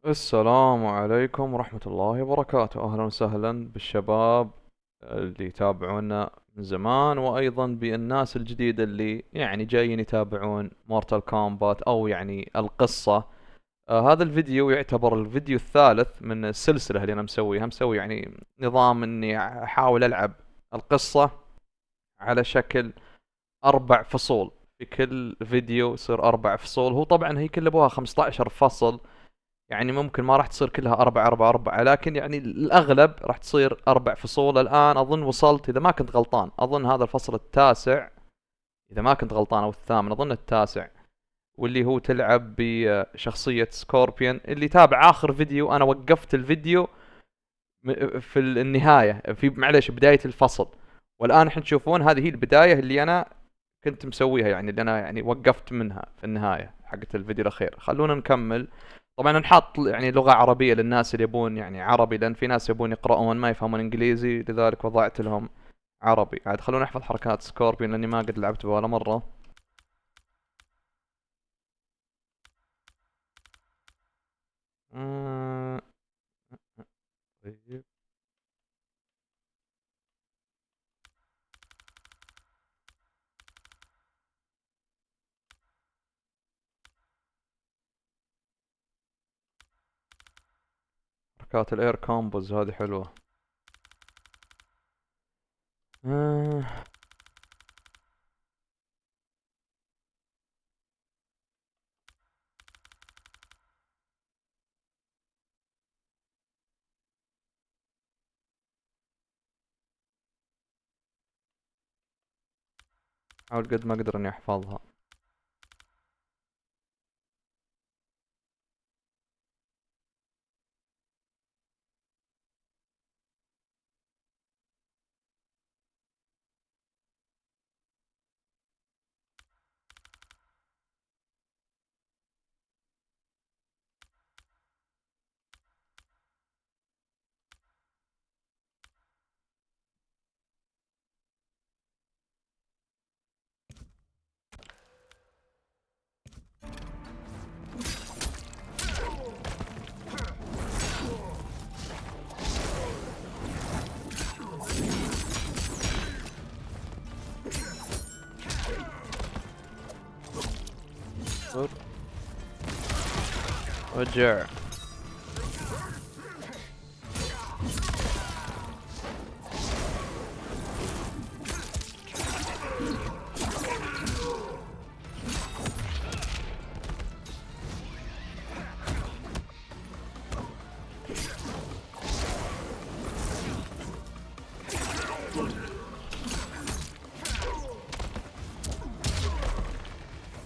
السلام عليكم ورحمة الله وبركاته. أهلا وسهلا بالشباب اللي يتابعونا من زمان، وأيضا بالناس الجديدة اللي جايين يتابعون مورتال كومبات أو القصة. هذا الفيديو يعتبر الفيديو الثالث من السلسلة اللي أنا مسوي نظام إني أحاول ألعب القصة على شكل 4 فصول. في كل فيديو يصير 4 فصول. هو طبعا هي كل أبوها 15 فصل، ممكن ما راح تصير كلها 4 4 4، لكن الأغلب راح تصير 4 فصول. الآن أظن وصلت، إذا ما كنت غلطان، أظن هذا الفصل التاسع، إذا ما كنت غلطان، أو الثامن، أظن التاسع. واللي هو تلعب بشخصية سكوربيون. اللي تابع آخر فيديو أنا وقفت الفيديو في النهاية، في معلش بداية الفصل. والآن الحين تشوفون هذه هي البداية اللي أنا كنت مسويها، اللي أنا وقفت منها في النهاية حقت الفيديو الأخير. خلونا نكمل. طبعا انا حاط لغة عربية للناس اللي يبون عربي، لان في ناس يبون يقرؤون ما يفهمون انجليزي، لذلك وضعت لهم عربي. عاد خلونا نحفظ حركات سكوربيون لاني ما قد لعبت ولا مرة. آه، طيب. حركات الاير كومبوز هذه حلوة. آه، احاول قد ما اقدر اني احفظها. رجع.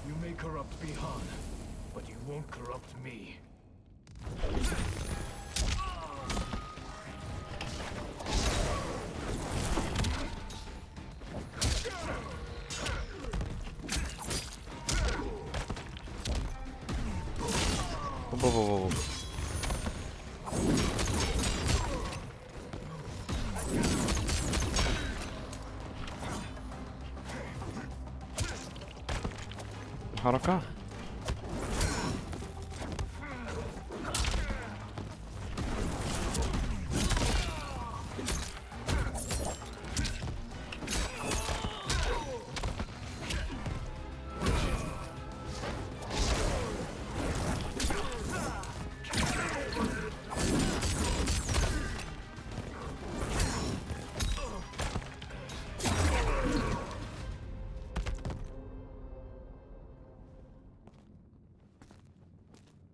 You may corrupt Bihan, but you won't corrupt me. أوب أوب أوب أوب. حركة.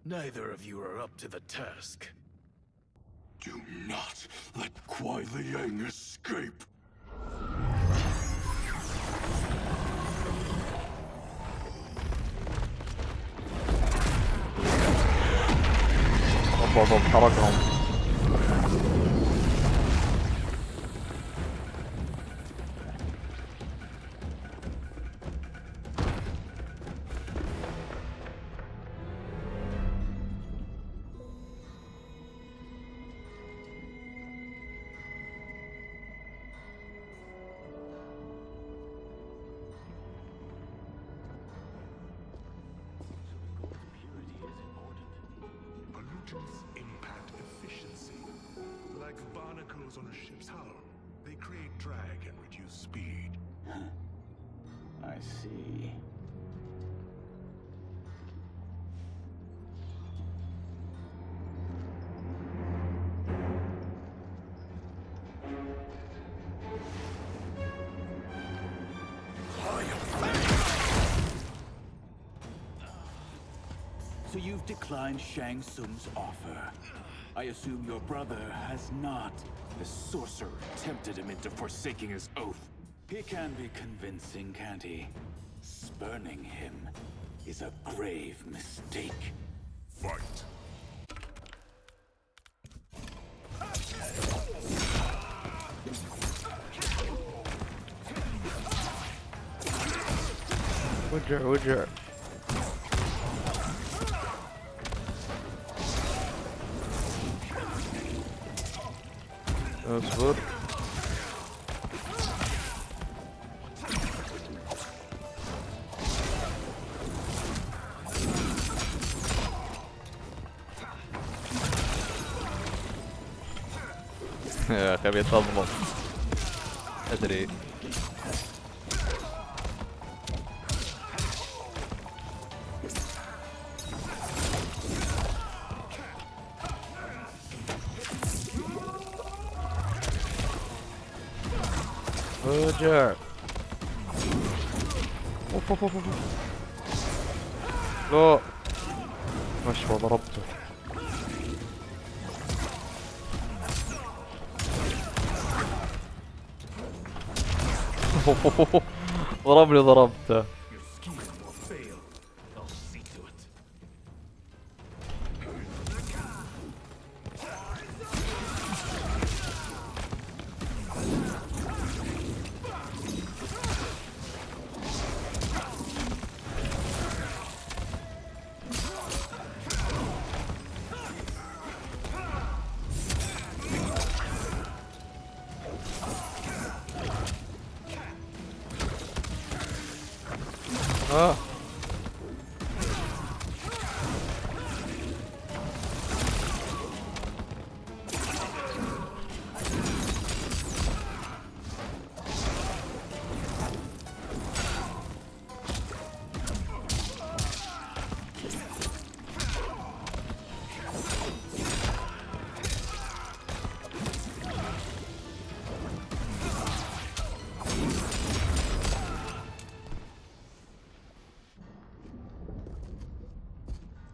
Neither of you are up to the task. Do not let Kuai Liang escape! أوب أوب أوب، حركهم. Reduce impact efficiency. Like barnacles on a ship's hull, they create drag and reduce speed. I see. So you've declined Shang Tsung's offer. I assume your brother has not. The sorcerer tempted him into forsaking his oath. He can be convincing, can't he? Spurning him is a grave mistake. Fight. وجع. اصبر. يا اخي ابي اضبط. ادري. رجع. اوف. لا مشفى ضربته. ضربته. Your scheme will fail. I'll see to it.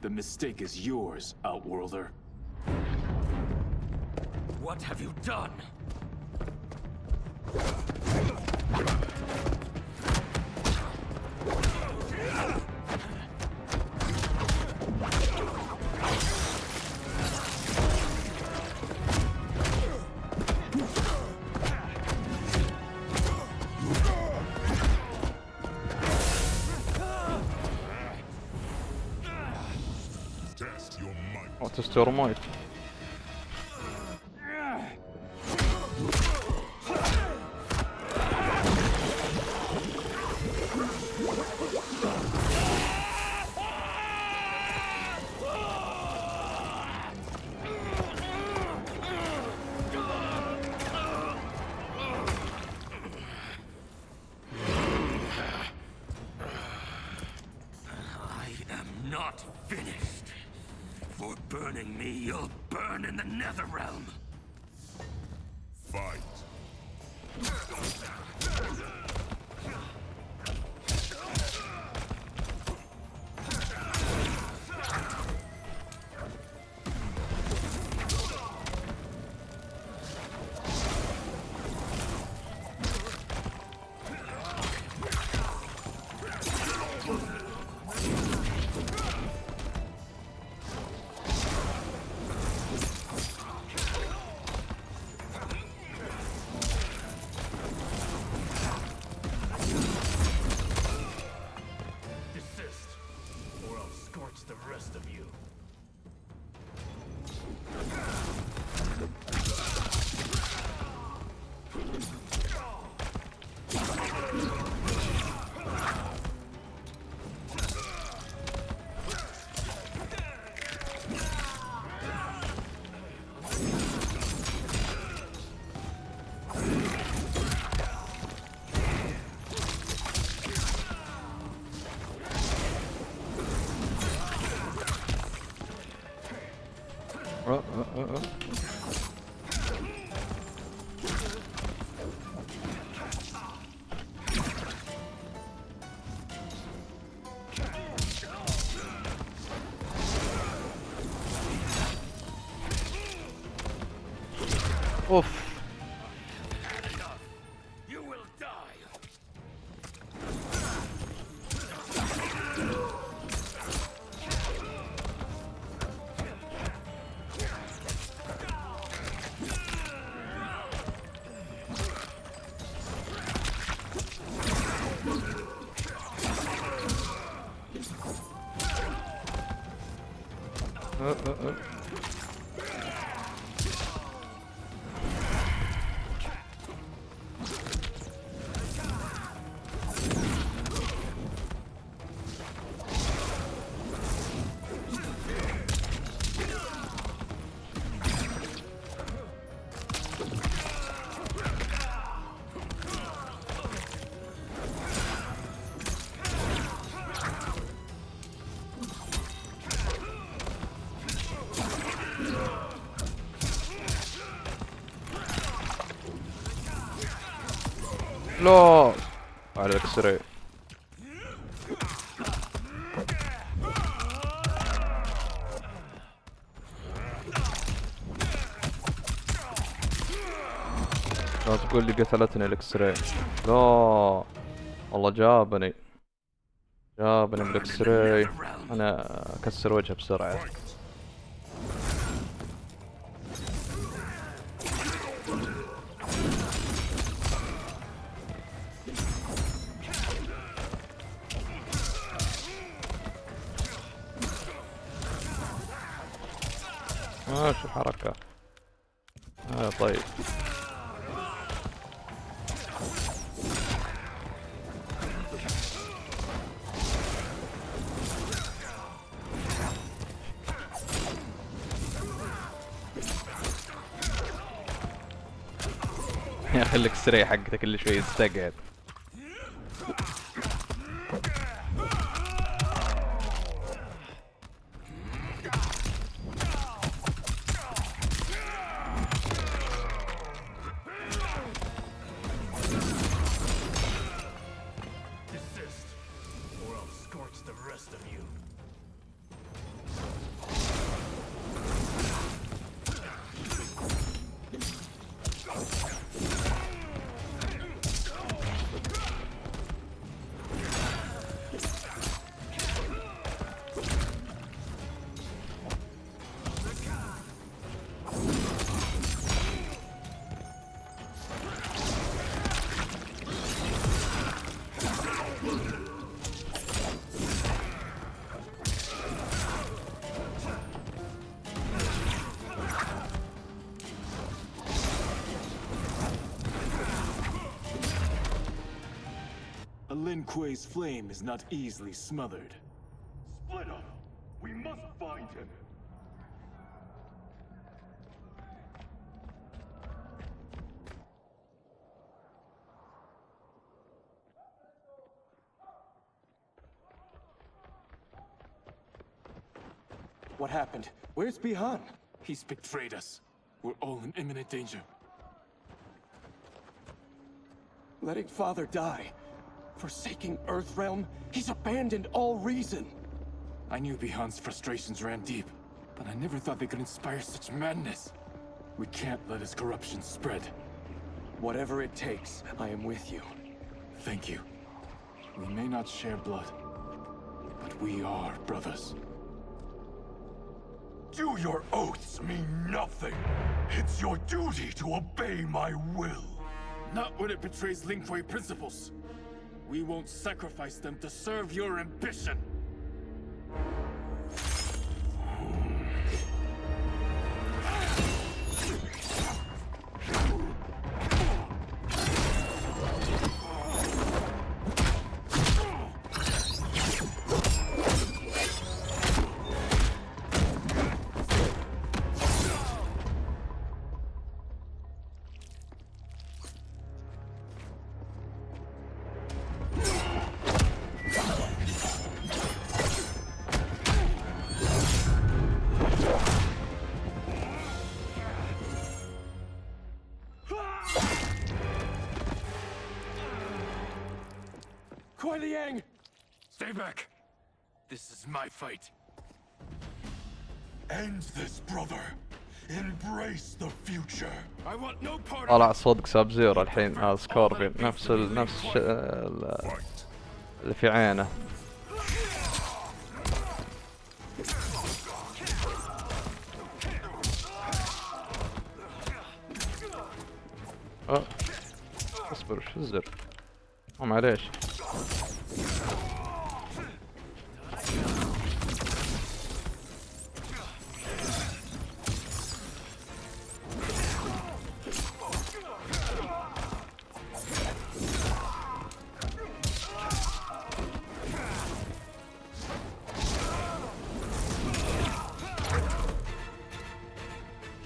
The mistake is yours, Outworlder. What have you done? Test your might. تستور مايت. I am not finished. For burning me, you'll burn in the Netherrealm. Fight. اوف. You will die. لا على الاكس راي. لا تقول لي قتلتني الاكس راي. لا والله جابني بالاكس راي. انا اكسر وجهه بسرعه. شو الحركة. طيب يا اخي لك السريع حقتك كل شوي يستقعد. Lin Kuei's flame is not easily smothered. Split up! We must find him! What happened? Where's Bihan? He's betrayed us. We're all in imminent danger. Letting Father die. Forsaking Earthrealm? He's abandoned all reason. I knew Bihan's frustrations ran deep, but I never thought they could inspire such madness. We can't let his corruption spread. Whatever it takes, I am with you. Thank you. We may not share blood, but we are brothers. Do your oaths mean nothing? It's your duty to obey my will. Not when it betrays Lin Kuei principles. We won't sacrifice them to serve your ambition. Kuai Liang! Stay back. This is my fight. End this, brother. Embrace the future. I want no part of طلع صدق ساب زيرو الحين سكوربين نفس Fight. اللي في عينه. اصبر وش الزر؟ معليش.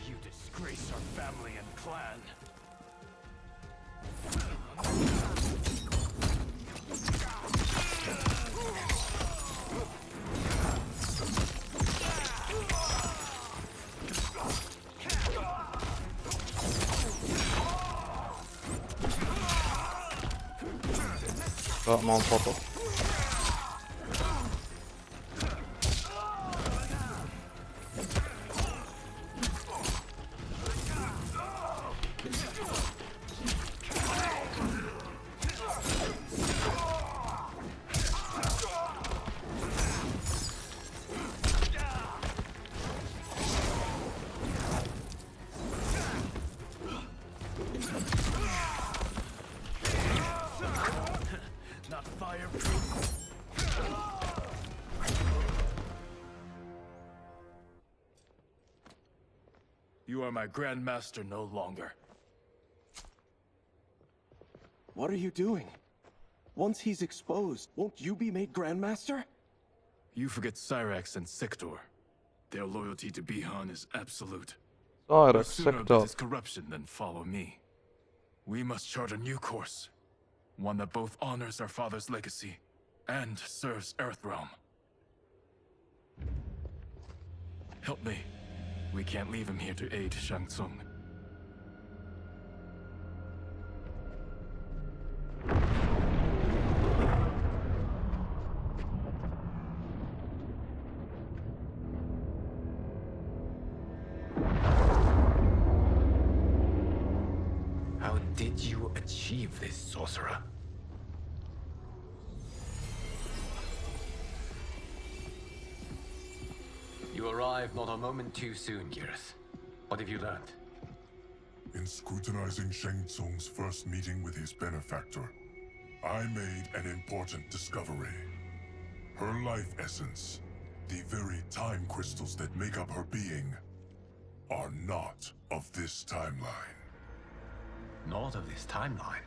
you disgrace our family and clan. لا ما انفضل. Not fireproof. You are my grandmaster no longer. What are you doing? Once he's exposed, won't you be made Grandmaster? You forget Cyrax and Sector. Their loyalty to Bihan is absolute. صايرك No sooner سكتور. does his corruption than follow me. We must chart a new course. One that both honors our father's legacy and serves Earthrealm. Help me. We can't leave him here to aid Shang Tsung. How did you achieve this, sorcerer? You arrived not a moment too soon, Geras. What have you learned? In scrutinizing Shang Tsung's first meeting with his benefactor, I made an important discovery. Her life essence, the very time crystals that make up her being, are not of this timeline. Not of this timeline.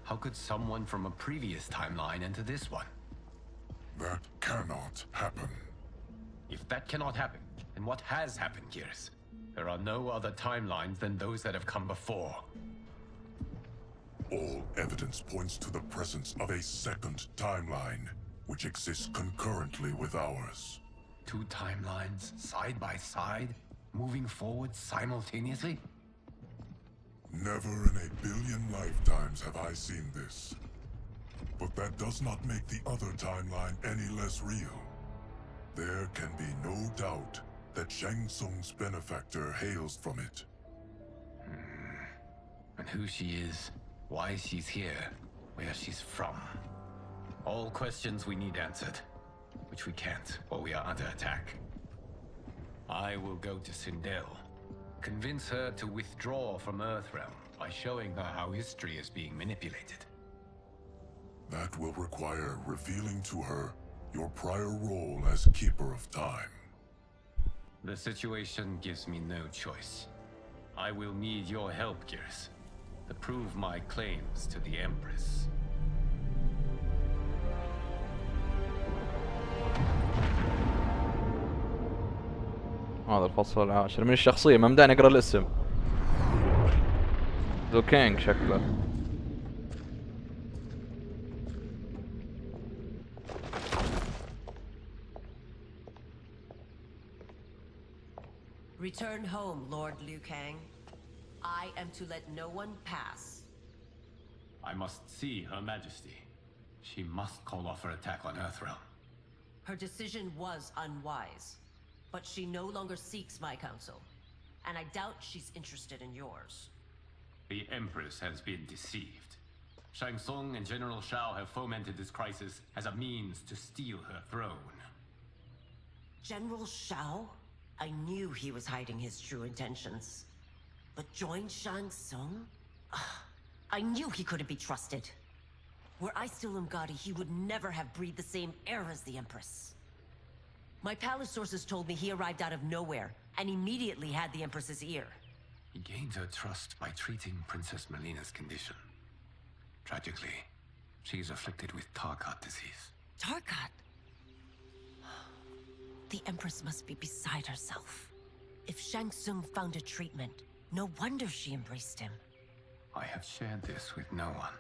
How could someone from a previous timeline enter this one? That cannot happen. If that cannot happen, then what has happened, Geras? There are no other timelines than those that have come before. All evidence points to the presence of a second timeline, which exists concurrently with ours. Two timelines, side by side, moving forward simultaneously? Never in a billion lifetimes have I seen this. But that does not make the other timeline any less real. There can be no doubt that Shang Tsung's benefactor hails from it. And who she is, why she's here, where she's from. All questions we need answered, which we can't, or we are under attack. I will go to Sindel, convince her to withdraw from Earthrealm by showing her how history is being manipulated. That will require revealing to her your prior role as Keeper of Time. The situation gives me no choice. I will need your help, Geras, to prove my claims to the Empress. هذا الفصل العاشر من الشخصية ما مداني اقرا الاسم. ذو كينج شكله. Return home, Lord Liu Kang. I am to let no one pass. I must see Her Majesty. She must call off her attack on Earthrealm. Her decision was unwise, but she no longer seeks my counsel, and I doubt she's interested in yours. The Empress has been deceived. Shang Tsung and General Shao have fomented this crisis as a means to steal her throne. General Shao? I knew he was hiding his true intentions. But join Shang Tsung? I knew he couldn't be trusted. Were I still Umgadi, he would never have breathed the same air as the Empress. My palace sources told me he arrived out of nowhere, and immediately had the Empress's ear. He gained her trust by treating Princess Melina's condition. Tragically, she is afflicted with Tarkat disease. Tarkat? The Empress must be beside herself. If Shang Tsung found a treatment, no wonder she embraced him. I have shared this with no one.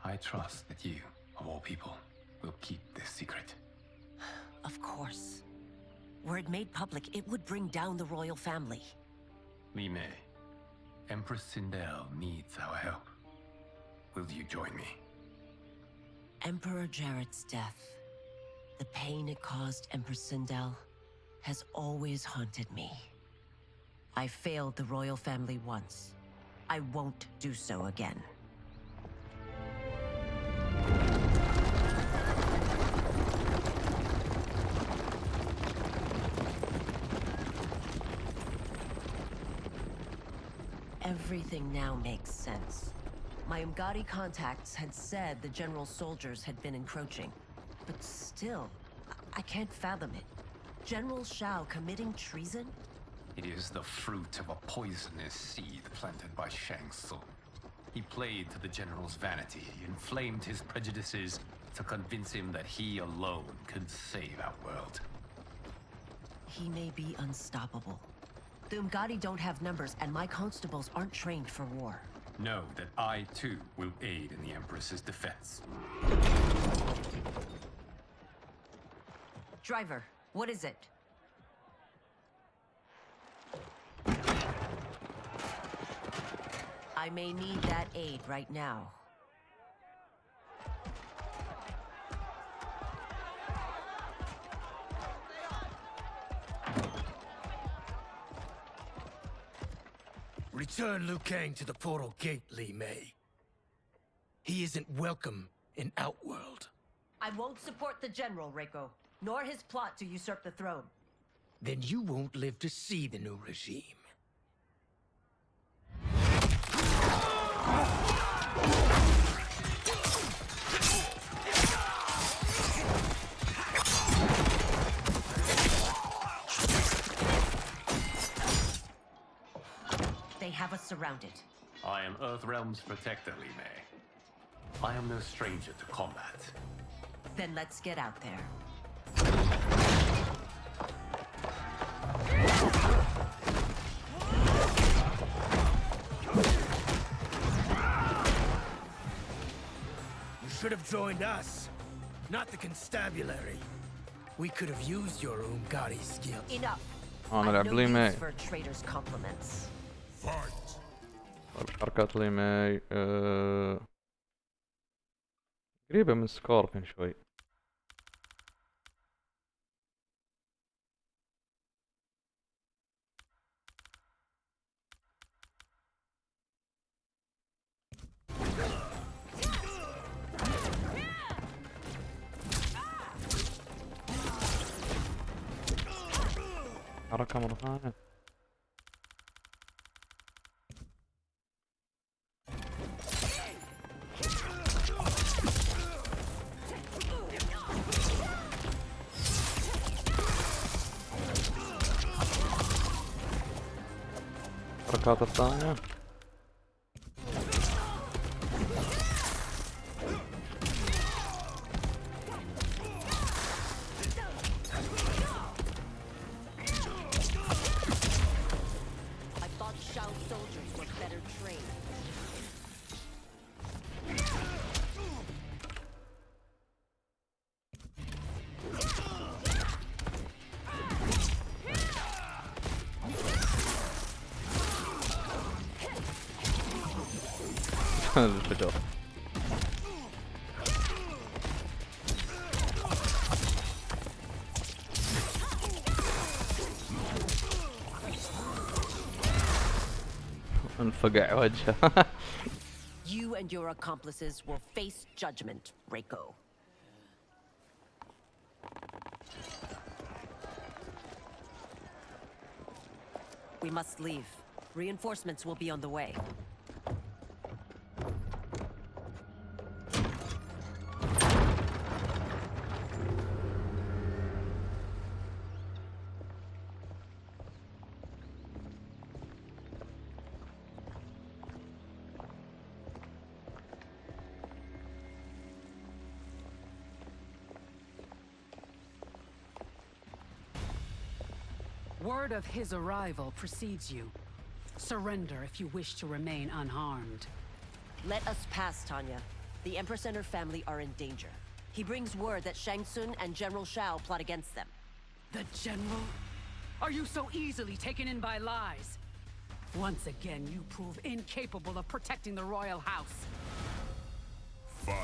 I trust that you, of all people, will keep this secret. Of course. Were it made public, it would bring down the royal family. Li Mei, Empress Sindel needs our help. Will you join me? Emperor Jarrett's death, the pain it caused Empress Sindel, has always haunted me. I failed the royal family once. I won't do so again. Everything now makes sense. My Umgadi contacts had said the general soldiers had been encroaching, but still, I can't fathom it. General Shao committing treason? It is the fruit of a poisonous seed planted by Shang Tsung. He played to the general's vanity, inflamed his prejudices to convince him that he alone could save our world. He may be unstoppable. The Umgadi don't have numbers, and my constables aren't trained for war. Know that I, too, will aid in the Empress's defense. Driver, what is it? I may need that aid right now. Return Liu Kang to the portal gate, Li Mei. He isn't welcome in Outworld. I won't support the general, Reiko, nor his plot to usurp the throne. Then you won't live to see the new regime. They have us surrounded. I am Earthrealm's protector, Li Mei. I am no stranger to combat. Then let's get out there. You should have joined us, not the constabulary. We could have used your Umgadi skills. Enough. انا I've العب no لي use ماي. for a traitor's compliments. Fight! حركات لي ماي قريبة من سكوربين شوي. حركة مرة ثانية. الحركات الثانية. I thought Shao's soldiers were better trained. الفجر. انفقع وجهه. You and your accomplices will face judgment, Reiko. We must leave. Reinforcements will be on the way. Word of his arrival precedes you. Surrender if you wish to remain unharmed. Let us pass, Tanya. The Empress and her family are in danger. He brings word that Shang Tsung and General Shao plot against them. The General? Are you so easily taken in by lies? Once again, you prove incapable of protecting the royal house. Fight.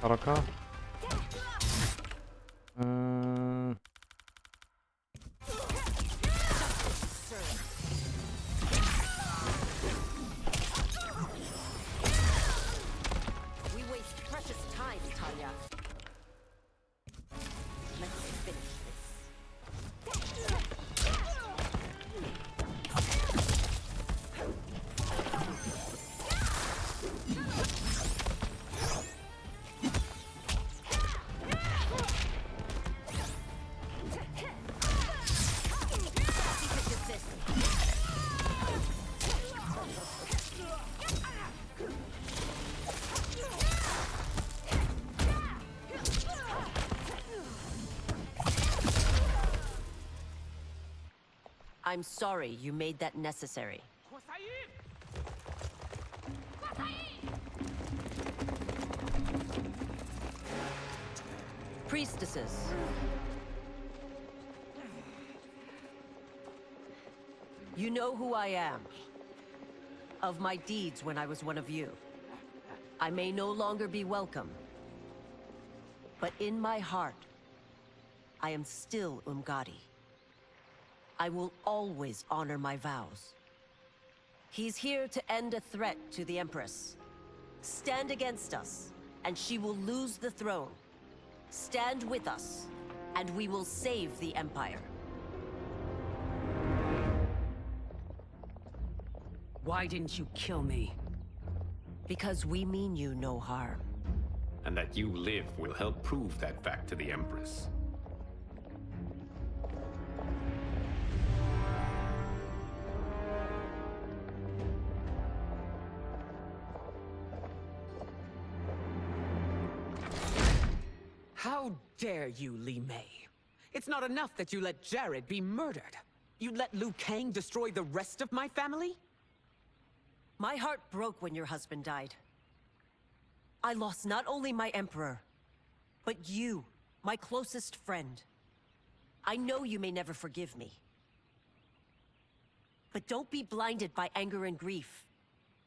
حركة. We waste precious time, Tanya. Let's finish this. I'm sorry you made that necessary. Priestesses. You know who I am. Of my deeds when I was one of you. I may no longer be welcome. But in my heart, I am still Umgadi. I will always honor my vows. He's here to end a threat to the Empress. Stand against us, and she will lose the throne. Stand with us, and we will save the Empire. Why didn't you kill me? Because we mean you no harm. And that you live will help prove that fact to the Empress. How dare you, Li Mei? It's not enough that you let Jared be murdered. You let Liu Kang destroy the rest of my family? My heart broke when your husband died. I lost not only my emperor, but you, my closest friend. I know you may never forgive me. But don't be blinded by anger and grief.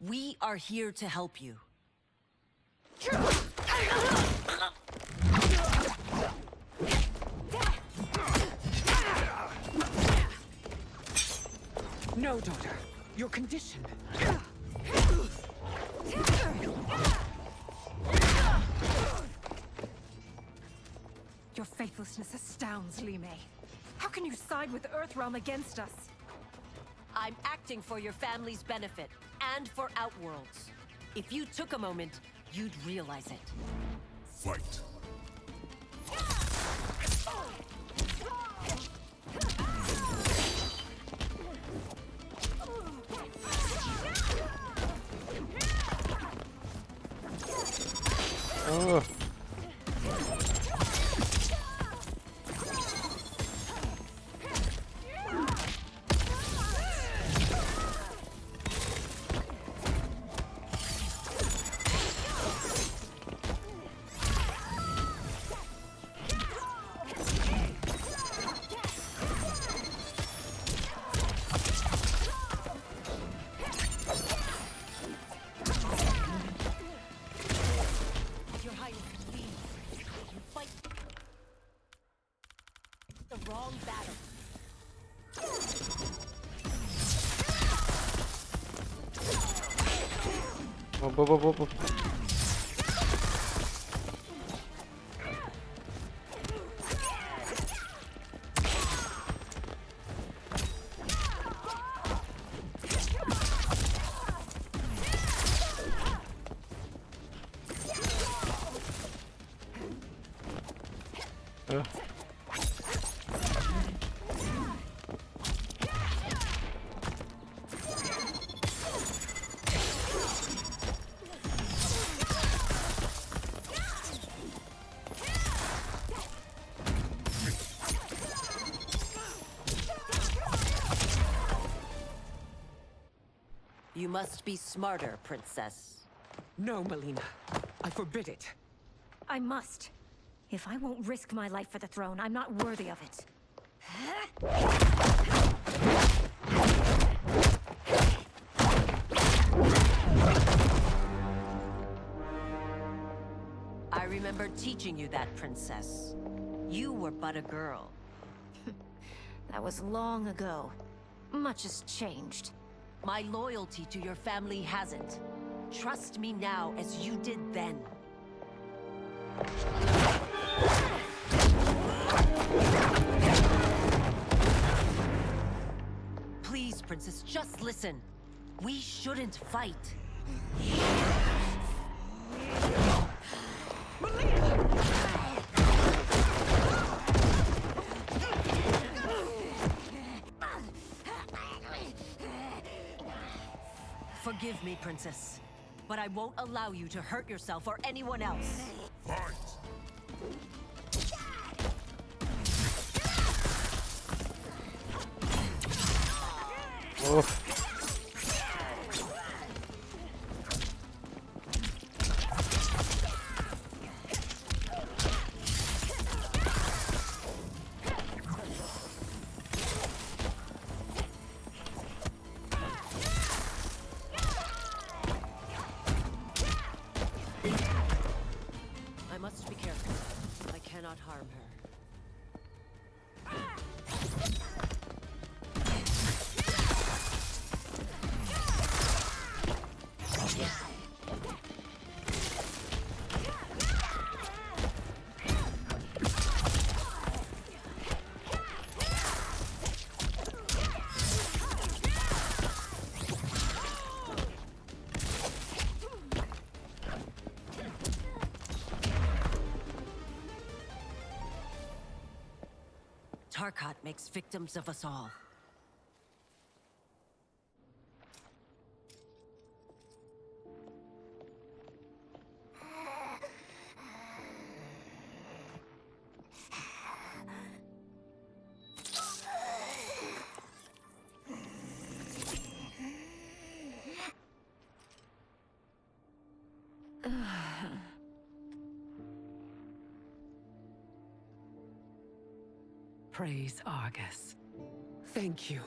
We are here to help you. No, daughter. Your condition. Your faithlessness astounds, Li Mei. How can you side with Earthrealm against us? I'm acting for your family's benefit, and for Outworld's. If you took a moment, you'd realize it. Fight. Oh. long battle. You must be smarter, Princess. No, Melina. I forbid it. I must. If I won't risk my life for the throne, I'm not worthy of it. I remember teaching you that, Princess. You were but a girl. That was long ago. Much has changed. My loyalty to your family hasn't. Trust me now as you did then. Please, Princess, just listen. We shouldn't fight. Forgive me, Princess, but I won't allow you to hurt yourself or anyone else. Fight! I must be careful. I cannot harm her. Tarkat makes victims of us all. Praise Argus. Thank you.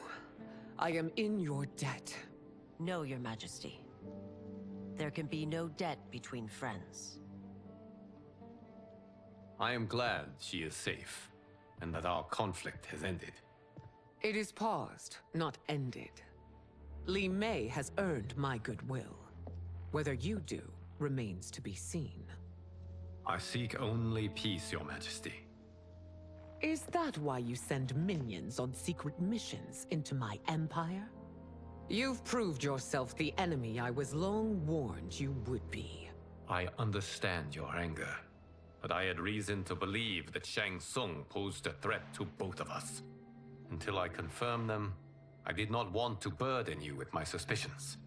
I am in your debt. No, Your Majesty. There can be no debt between friends. I am glad she is safe, and that our conflict has ended. It is paused, not ended. Li Mei has earned my goodwill. Whether you do remains to be seen. I seek only peace, Your Majesty. Is that why you send minions on secret missions into my empire? You've proved yourself the enemy I was long warned you would be. I understand your anger, but I had reason to believe that Shang Tsung posed a threat to both of us. Until I confirmed them, I did not want to burden you with my suspicions.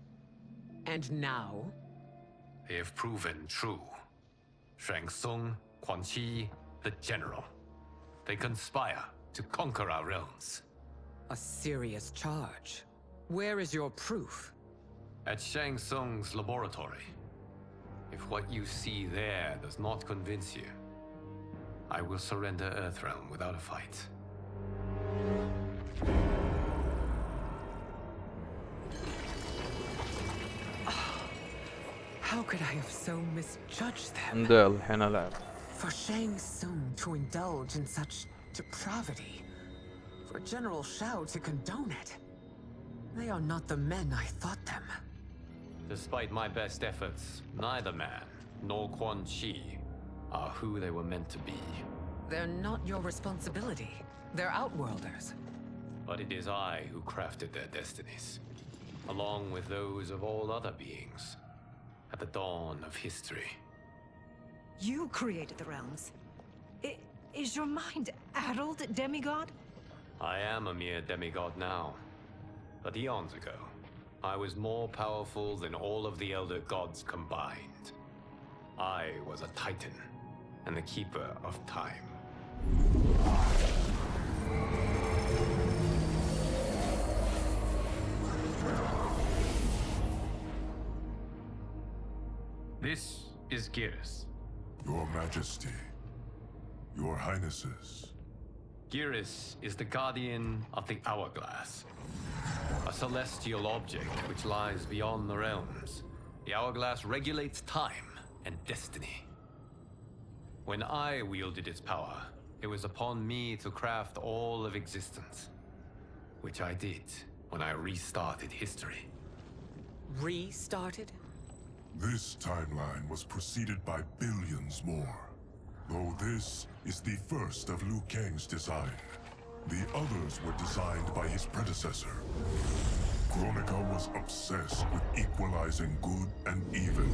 And now? They have proven true. Shang Tsung, Quan Chi, the General. They conspire to conquer our realms. A serious charge. Where is your proof? At Shang Tsung's laboratory. If what you see there does not convince you, I will surrender Earthrealm without a fight. How could I have so misjudged them? ندير الحين العب. For Shang Tsung to indulge in such depravity, For General Shao to condone it. They are not the men I thought them. Despite my best efforts, neither man nor Quan Chi are who they were meant to be. They're not your responsibility. They're outworlders. But it is I who crafted their destinies, along with those of all other beings, at the dawn of history. You created the realms. Is your mind addled, demigod? I am a mere demigod now, but eons ago, I was more powerful than all of the elder gods combined. I was a titan, and the keeper of time. This is Geras. Your Majesty, Your Highnesses. Geras is the guardian of the Hourglass, a celestial object which lies beyond the realms. The Hourglass regulates time and destiny. When I wielded its power, it was upon me to craft all of existence, which I did when I restarted history. Restarted? This timeline was preceded by billions more. Though this is the first of Liu Kang's design, the others were designed by his predecessor. Kronika was obsessed with equalizing good and evil.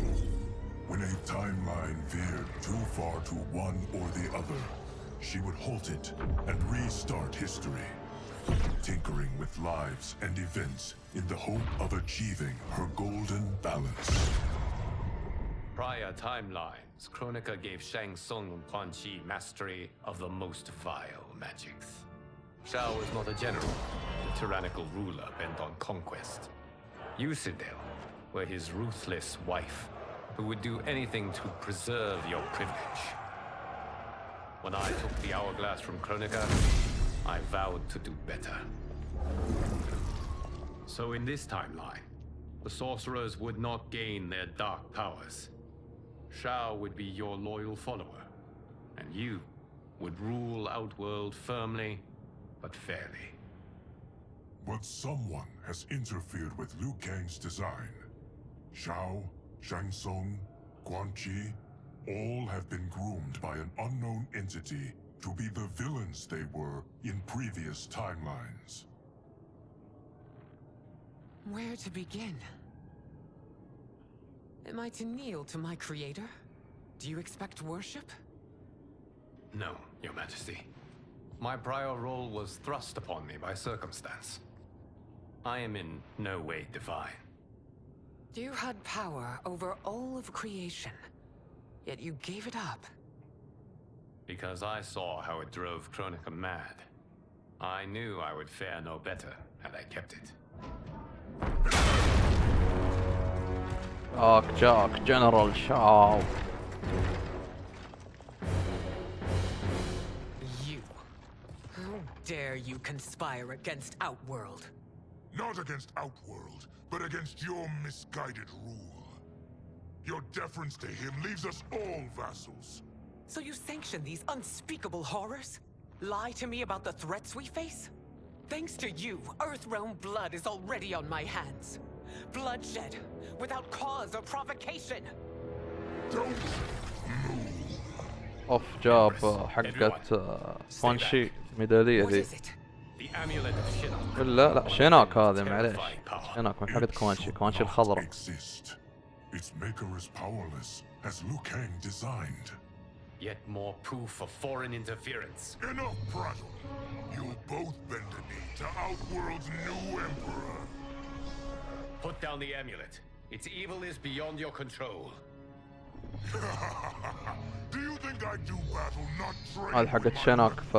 When a timeline veered too far to one or the other, she would halt it and restart history, tinkering with lives and events in the hope of achieving her golden balance. Prior timelines, Kronika gave Shang Tsung and Quan Chi mastery of the most vile magics. Shao was not a general, a tyrannical ruler bent on conquest. You, Sindel, were his ruthless wife, who would do anything to preserve your privilege. When I took the Hourglass from Kronika, I vowed to do better. So in this timeline, the sorcerers would not gain their dark powers. Shao would be your loyal follower, and you would rule Outworld firmly, but fairly. But someone has interfered with Liu Kang's design. Shao, Shang Tsung, Quan Chi, all have been groomed by an unknown entity to be the villains they were in previous timelines. Where to begin? Am I to kneel to my creator? Do you expect worship? No, Your Majesty. My prior role was thrust upon me by circumstance. I am in no way divine. You had power over all of creation, yet you gave it up. Because I saw how it drove Kronika mad. I knew I would fare no better had I kept it. جاك جنرال شاو. You. How dare you conspire against Outworld? Not against Outworld, but against your misguided rule. Your deference to him leaves us all vassals. So you sanction these unspeakable horrors? Lie to me about the threats we face? Thanks to you, Earthrealm blood is already on my hands. Bloodshed, without cause or provocation. Don't move. اوف جاب حقت فانشي ميدالية What ذي. is it? The amulet of Shinnok. لا شيناك هذا معليش. شيناك من حقت كوانشي الخضراء. Exist. Its maker is powerless, as Liu Kang designed. Yet more proof of foreign interference. Enough prattle. You'll both bend a knee to Outworld's new emperor. Put down the amulet. Its evil is beyond your control. Do you think I do battle not trained? هذا حقت شيناك في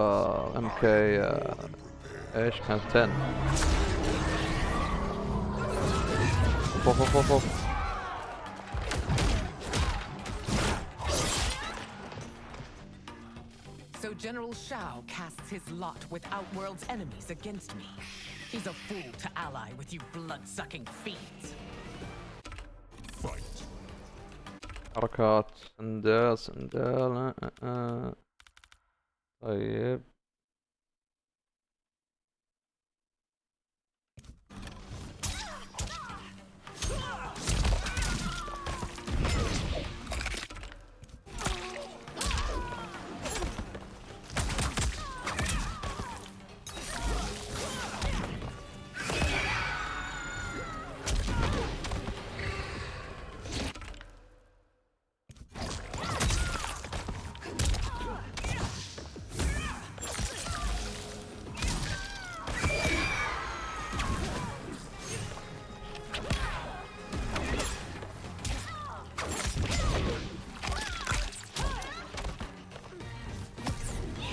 ام كي ايش كانت 10. اوف. So General Shao casts his lot with Outworld's enemies against me. He's a fool to ally with you blood-sucking fiends. Fight. حركات سندال طيب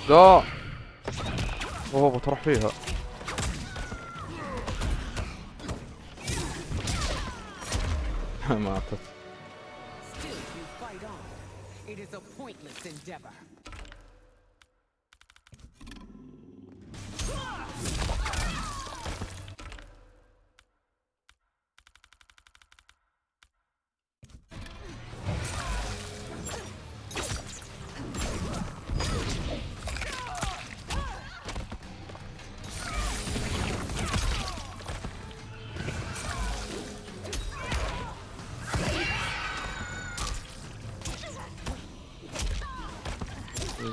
لا اوه بتروح فيها. ماتت. Still, you fight on. It is a pointless endeavor.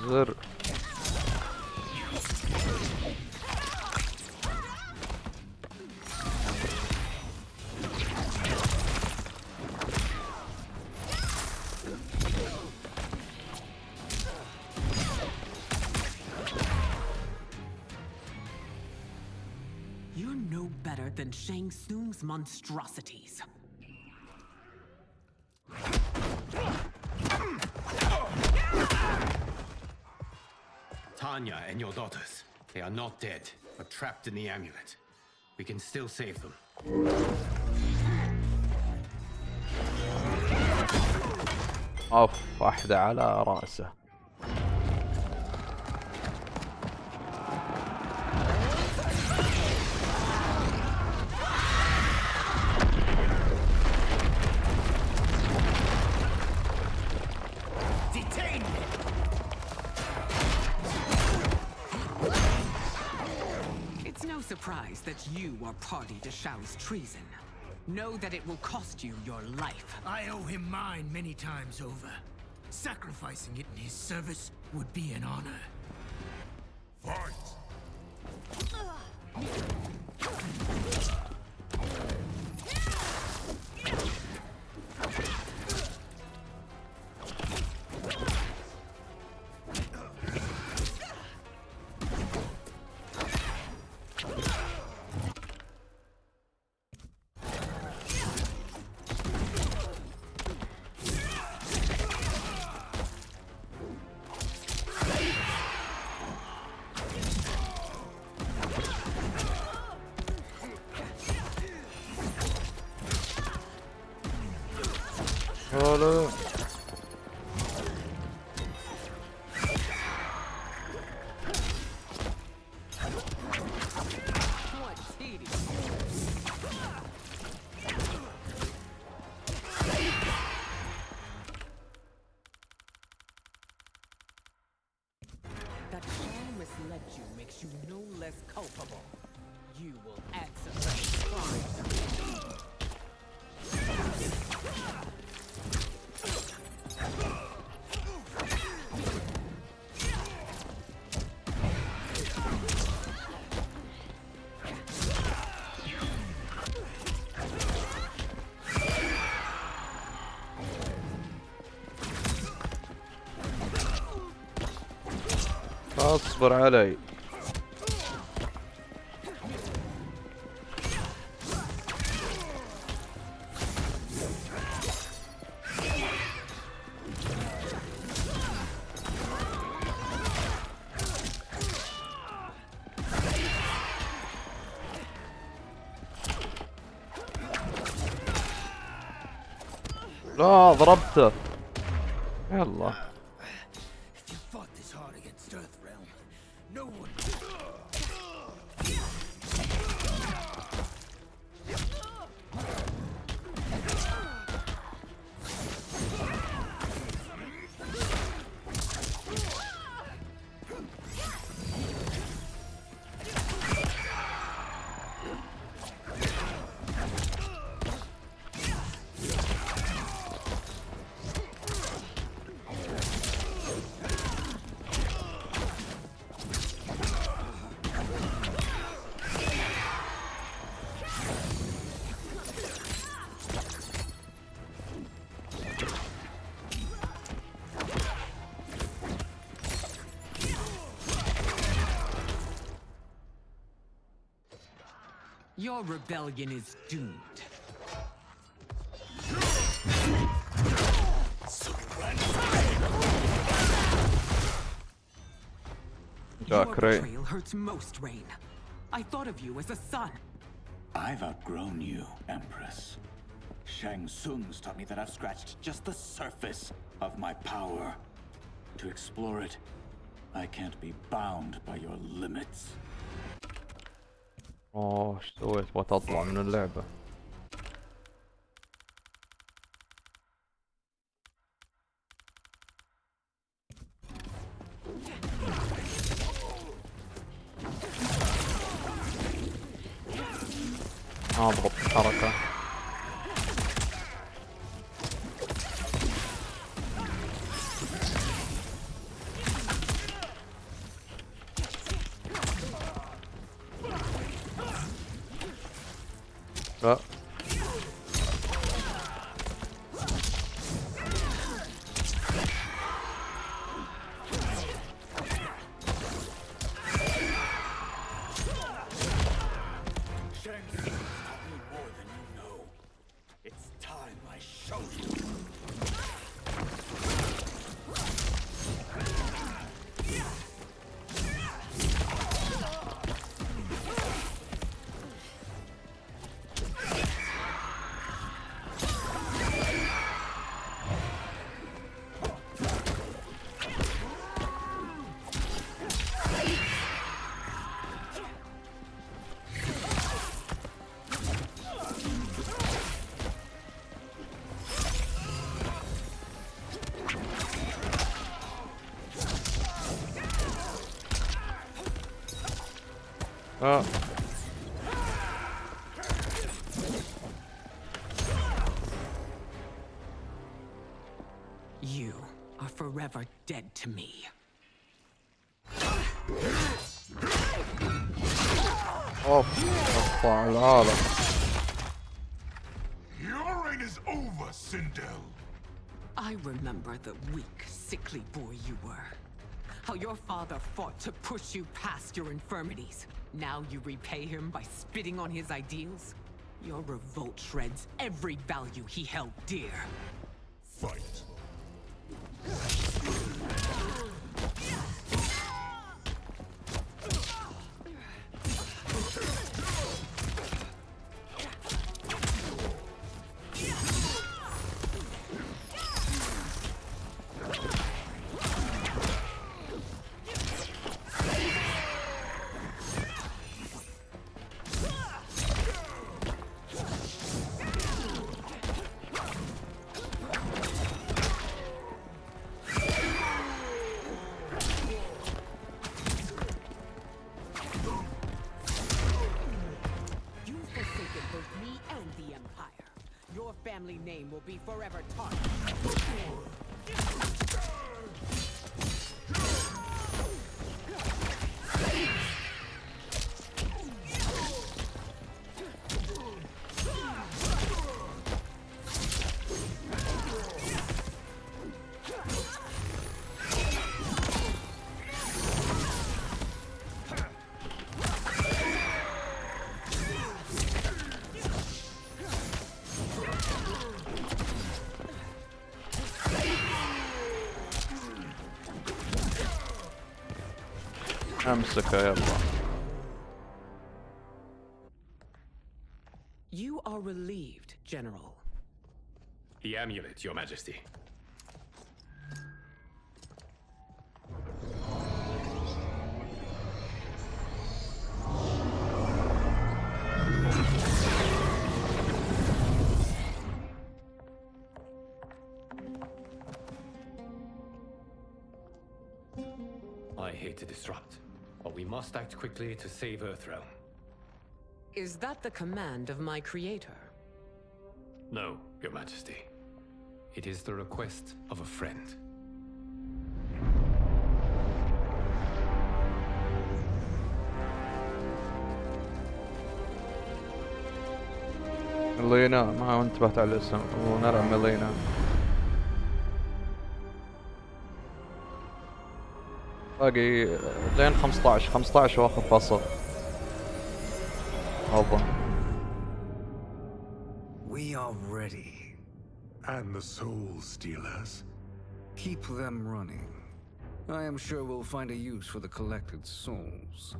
زر. You're no better than Shang Tsung's monstrosities. Tanya and your daughters. They are not dead, but trapped in the amulet. We can still save them. اوف واحدة على رأسه. It's no surprise that you are party to Shao's treason. Know that it will cost you your life. I owe him mine many times over. Sacrificing it in his service would be an honor. Fight! هلا That Shao misled you makes you no less culpable. You will answer for his crimes. اصبر علي. لا ضربته. يلا If you fought this hard against Earthrealm, no one. Your rebellion is doomed. Your شاكري. betrayal hurts most, Rain. I thought of you as a son. I've outgrown you, Empress. Shang Tsung's taught me that I've scratched just the surface of my power. To explore it, I can't be bound by your limits. اوه ايش سويت؟ بطلع من اللعبة. اضبط الحركة. لا You are forever dead to me. اوف اقطع العالم. Your reign is over, Sindel. I remember the weak, sickly boy you were. How your father fought to push you past your infirmities. Now you repay him by spitting on his ideals? Your revolt shreds every value he held dear. Fight. Family name will be forever tarnished. امسكه يلا. You are relieved, General. The amulet, Your Majesty. I hate to disrupt, but we must act quickly to save Earthrealm. Is that the command of my creator? No, Your Majesty. It is the request of a friend. ميلينا ما انتبهت على الاسم. ونرى ميلينا. باقي لين 15 واخر فصل اظن. We are ready. And the Soul Stealers? Keep them running. I am sure we'll find a use for the collected souls.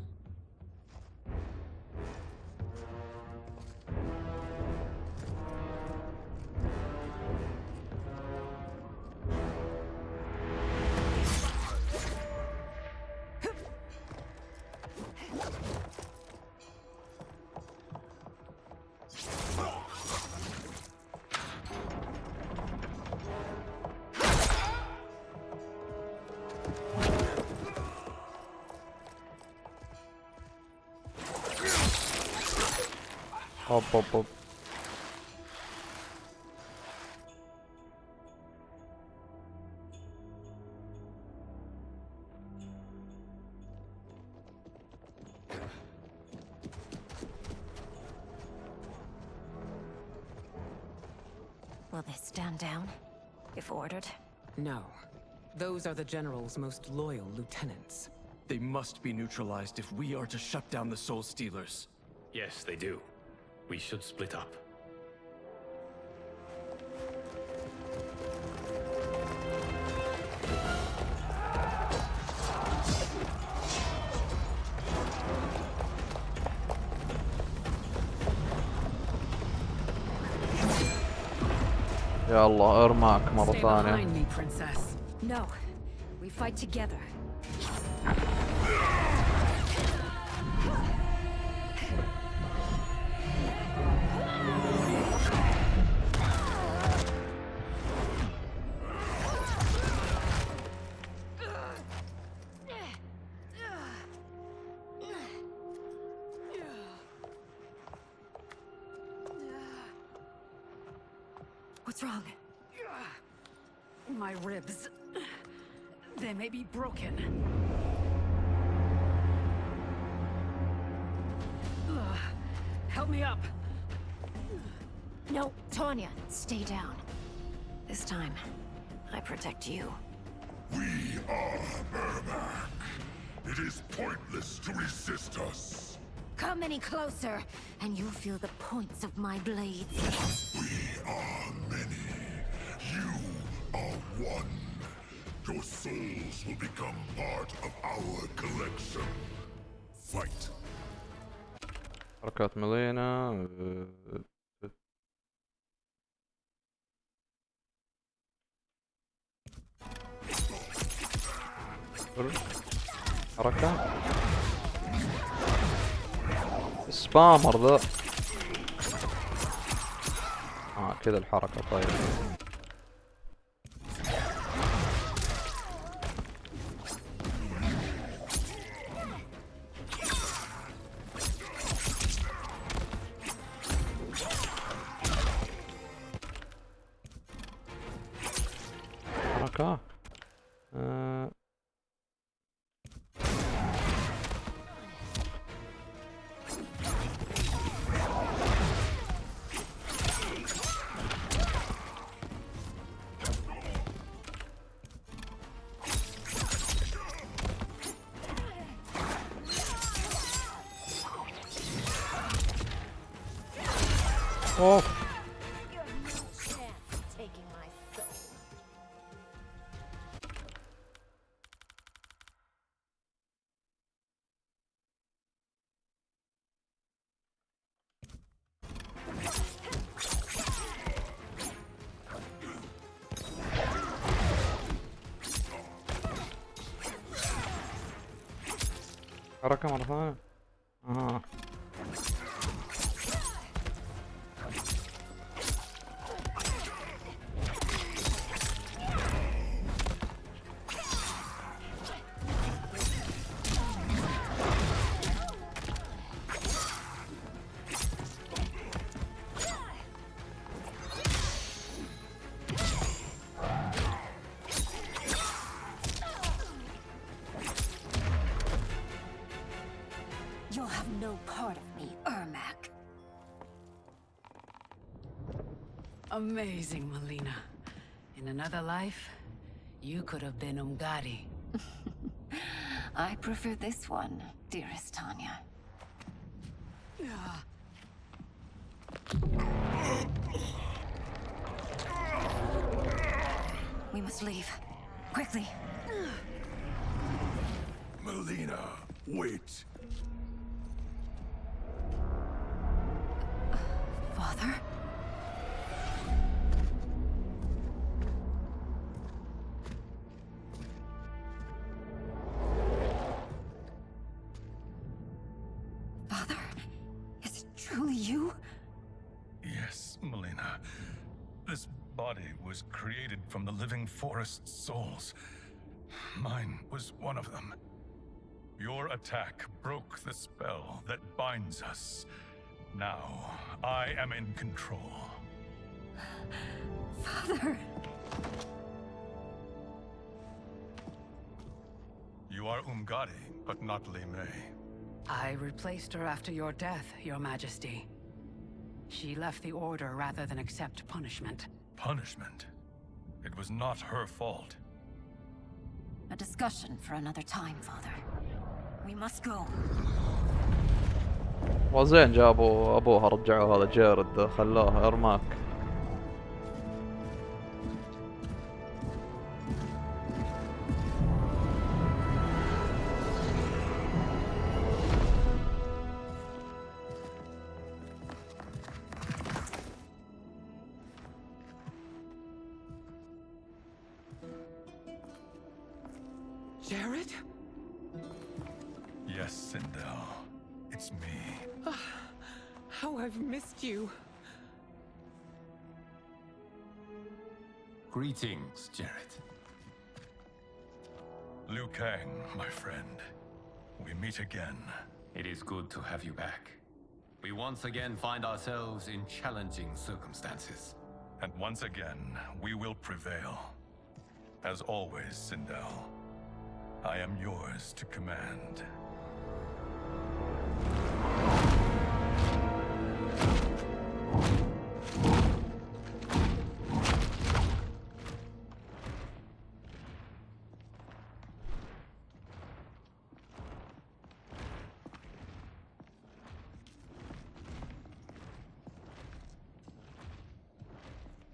هوب هوب هوب. Will they stand down, if ordered? No. Those are the General's most loyal lieutenants. They must be neutralized if we are to shut down the Soul Stealers. Yes, they do. We should split up. يا الله ارماك مرة Stay ثانية. behind me, princess. No. We fight together. What's wrong? My ribs. They may be broken. Help me up. No, Tanya, stay down. This time, I protect you. We are Ermac. It is pointless to resist us. Come any closer, and you'll feel the points of my blades. We are many. You are one. Your souls will become part of our collection. Fight. حركات ملينا. حركة سبامر ذا. كذا الحركة. طيب حركة. اوه حركة مرة ثانية. You'll have no part of me, Ermac. Amazing, Melina. In another life, you could have been Umgadi. I prefer this one, dearest Tanya. We must leave. Quickly. Melina, wait. Father? Father? Is it truly you? Yes, Melina. This body was created from the living forest's souls. Mine was one of them. Your attack broke the spell that binds us. Now, I am in control. Father! You are Umgadi, but not Li Mei. I replaced her after your death, Your Majesty. She left the Order rather than accept punishment. Punishment? It was not her fault. A discussion for another time, Father. We must go. وزين جابوا ابوها رجعوا هذا جيرد خلوه ارماك. Jared? Yes, Sindel. It's me. How I've missed you. Greetings, Jared. Liu Kang, my friend. We meet again. It is good to have you back. We once again find ourselves in challenging circumstances. And once again, we will prevail. As always, Sindel, I am yours to command.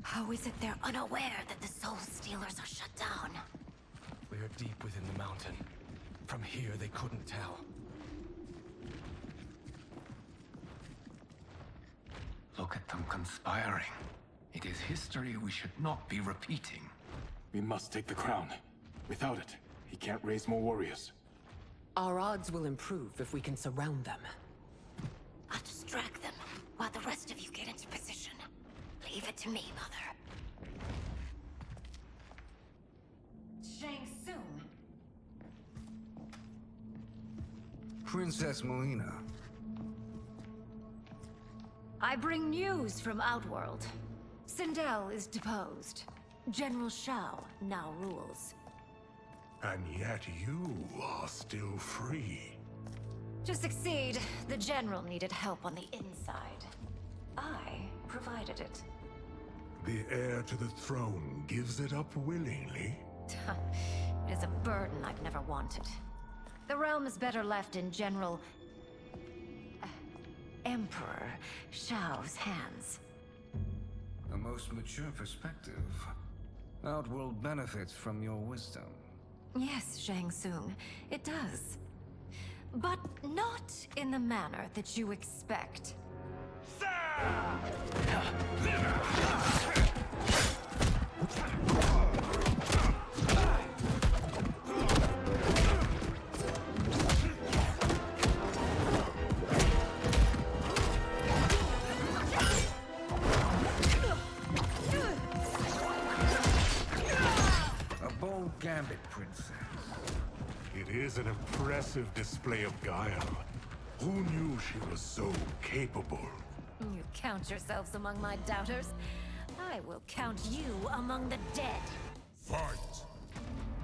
How is it they're unaware that the Soul Stealers are shut down? We are deep within the mountain. From here, they couldn't tell. Look at them conspiring. It is history we should not be repeating. We must take the crown. Without it, he can't raise more warriors. Our odds will improve if we can surround them. I'll distract them while the rest of you get into position. Leave it to me, Mother. Shang Tsung. Princess Melina. I bring news from Outworld. Sindel is deposed. General Shao now rules. And yet you are still free. To succeed, the General needed help on the inside. I provided it. The heir to the throne gives it up willingly. It is a burden I've never wanted. The realm is better left in General... Emperor Shao's hands. A most mature perspective. Outworld benefits from your wisdom. Yes, Shang Tsung, it does. But not in the manner that you expect. A bold gambit, princess. It is an impressive display of guile. Who knew she was so capable? You count yourselves among my doubters. I will count you among the dead. Fight!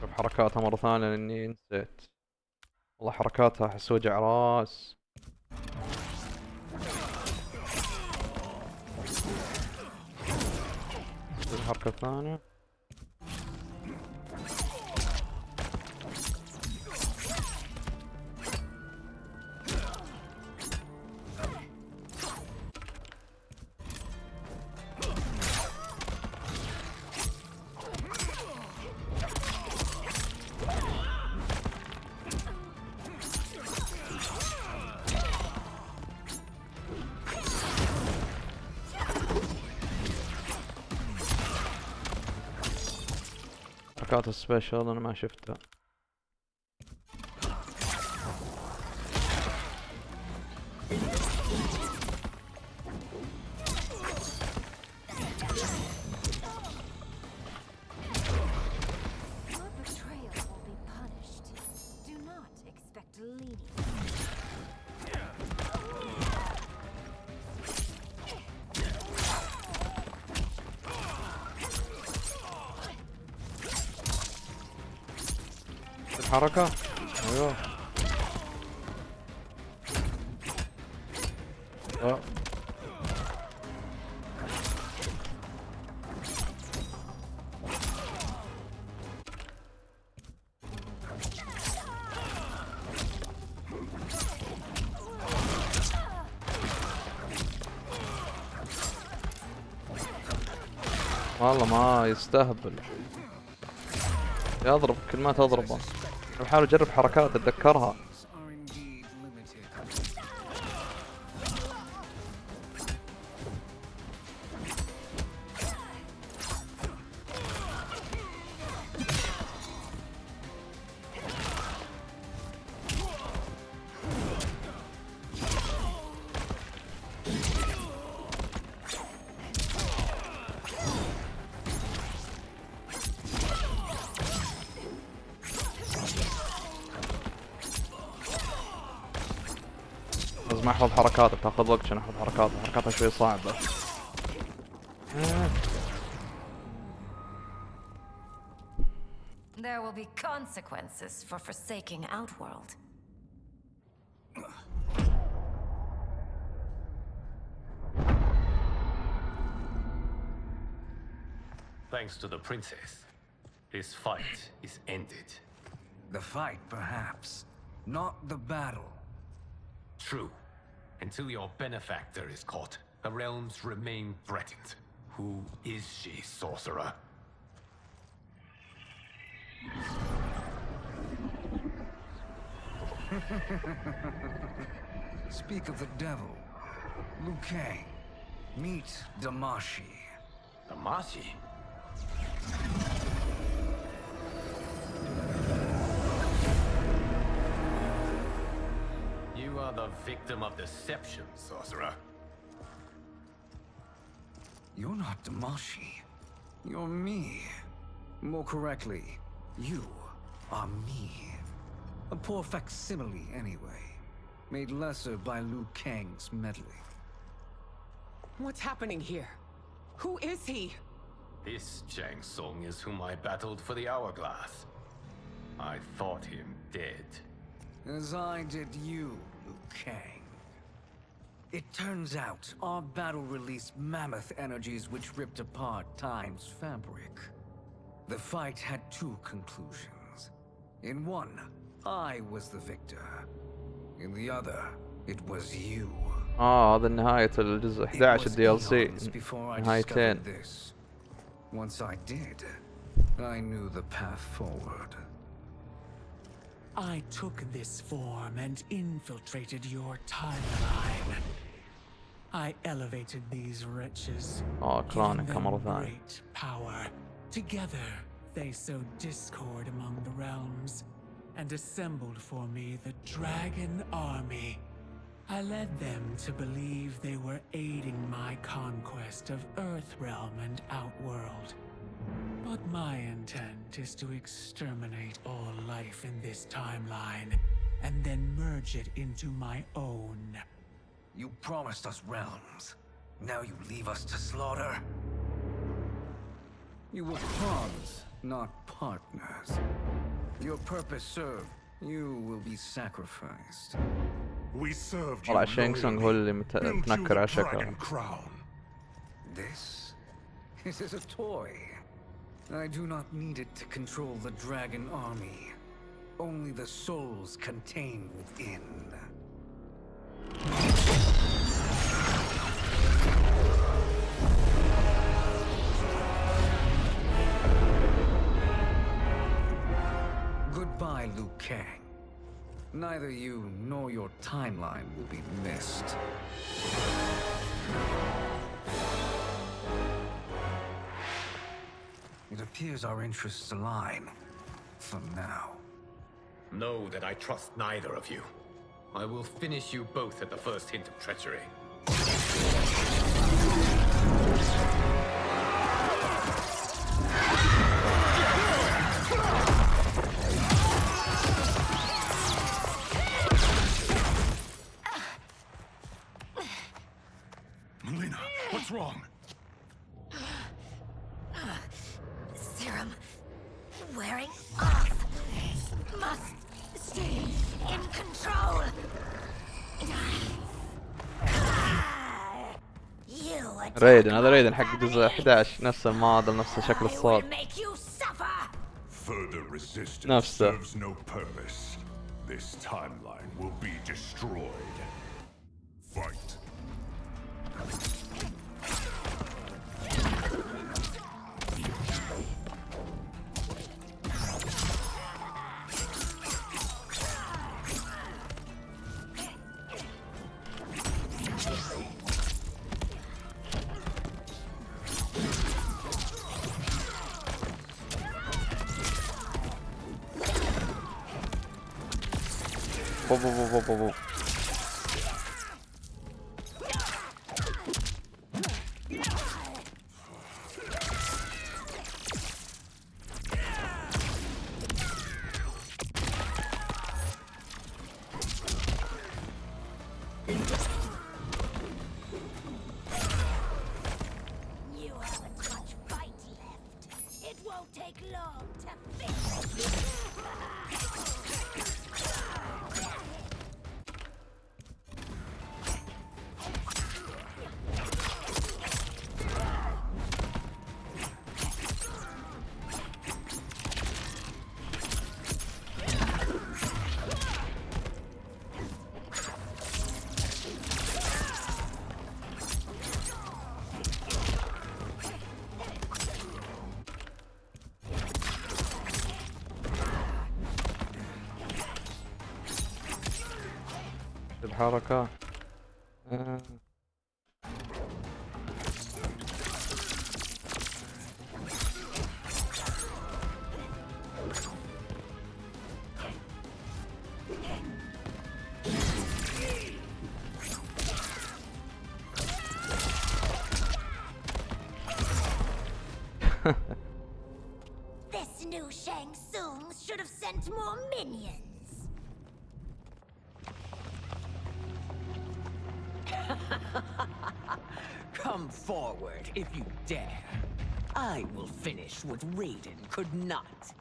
شوف حركاتها مرة ثانية لاني نسيت. والله حركاتها احس وجع راس. الحركة الثانية. حركات السبيشل انا ما شفتها. الحركة ايوه. والله ما يستهبل، يضرب كل ما تضربه. بحاول اجرب حركات اتذكرها. لازم احفظ حركاته، بتاخذ وقت عشان احفظ حركاته شوي صعبة. There will be consequences for forsaking Outworld. Thanks to the princess, this fight is ended. The fight, perhaps. Not the battle. True. Until your benefactor is caught, the realms remain threatened. Who is she, sorcerer? Speak of the devil. Liu Kang. Meet Damashi. Damashi? You are the victim of deception, sorcerer. You're not Damashi. You're me. More correctly, you are me. A poor facsimile, anyway. Made lesser by Liu Kang's meddling. What's happening here? Who is he? This Shang Tsung is whom I battled for the Hourglass. I thought him dead. As I did you, Liu Kang. It turns out our battle released mammoth energies which ripped apart time's fabric. The fight had two conclusions. In one, I was the victor. In the other, it was you. هذا نهاية الجزء 11 DLC. نهايتين. Once I did, I knew the path forward. I took this form and infiltrated your timeline. I elevated these wretches, كرونيك giving them مرة ثانية. great power. Together, they sowed discord among the realms and assembled for me the Dragon Army. I led them to believe they were aiding my conquest of Earthrealm and Outworld. But my intent is to exterminate all life in this timeline, and then merge it into my own. You promised us realms. Now you leave us to slaughter? You were pawns, not partners. Your purpose served. You will be sacrificed. We served you طلع شانغ سونغ هو اللي built you متنكر على the شكله. dragon crown. This is a toy. I do not need it to control the dragon army. Only the souls contained within. Goodbye, Liu Kang. Neither you nor your timeline will be missed. It appears our interests align. For now. Know that I trust neither of you. I will finish you both at the first hint of treachery. Melina, what's wrong? Serum wearing off. Must stay in control. ريدن، هذا ريدن حق جزء 11، نفس المعادل، نفس شكل الصوت، Further resistance نفسه. serves no purpose. This timeline will be destroyed. Fight. بو. You haven't much fight left. It won't take long to finish. الحركة This new Shang Tsung should have sent more minions. Come forward if you dare. I will finish what Raiden could not.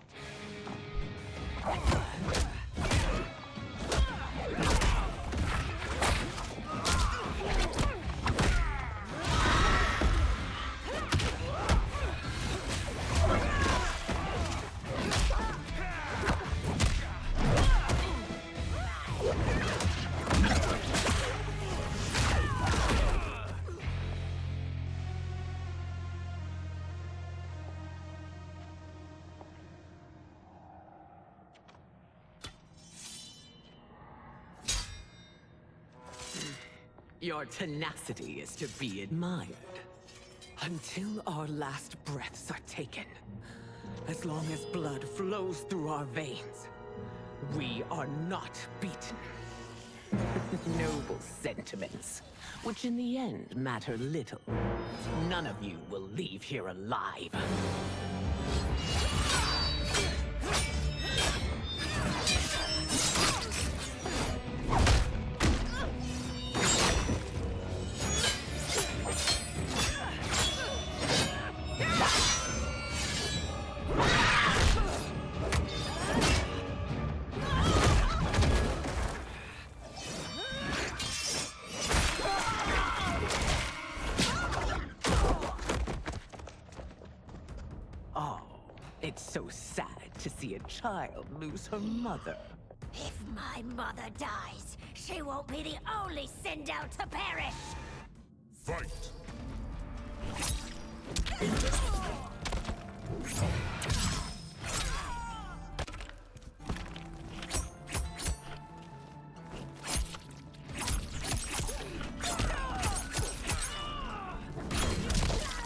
Your tenacity is to be admired. Until our last breaths are taken, as long as blood flows through our veins, we are not beaten. Noble sentiments, which in the end matter little. None of you will leave here alive. It's so sad to see a child lose her mother. If my mother dies, she won't be the only send out to perish. Fight.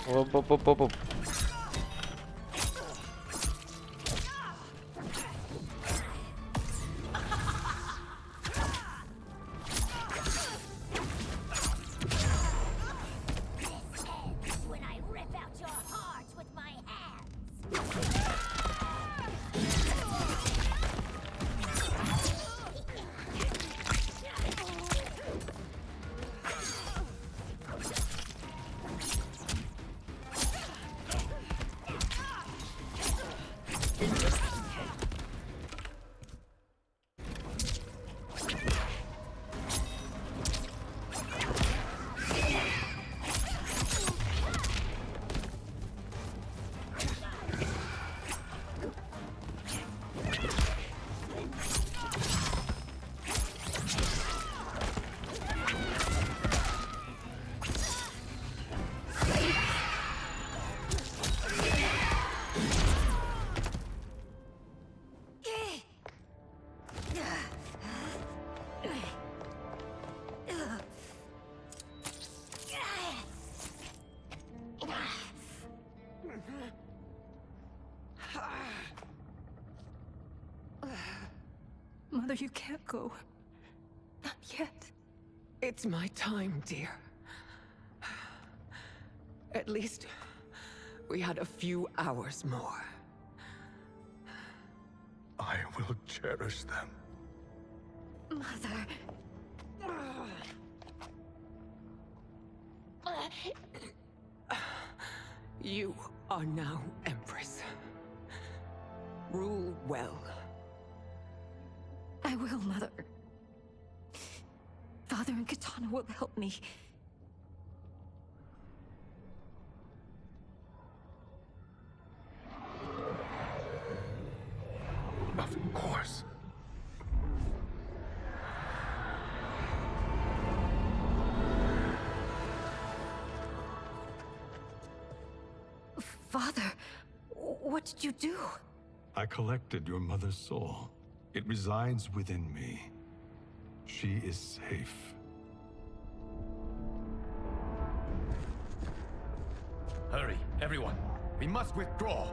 اوب اوب اوب اوب. Mother, you can't go. Not yet. It's my time, dear. At least we had a few hours more. I will cherish them. Mother. You are now Empress. Rule well. I will, Mother. Father and Katana will help me. Of course. Father, what did you do? I collected your mother's soul. It resides within me. She is safe. Hurry, everyone. We must withdraw.